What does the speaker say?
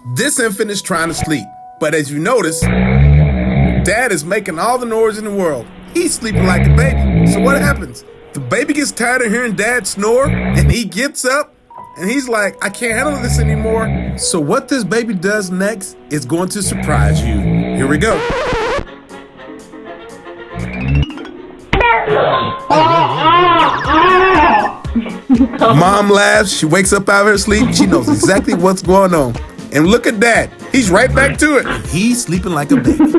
This infant is trying to sleep, but as you notice, Dad is making all the noise in the world. He's sleeping like a baby. So what happens? The baby gets tired of hearing Dad snore, and he gets up, and he's like, I can't handle this anymore. So what this baby does next is going to surprise you. Here we go. Mom laughs, she wakes up out of her sleep, she knows exactly what's going on. And look at Dad, he's right back to it. And he's sleeping like a baby.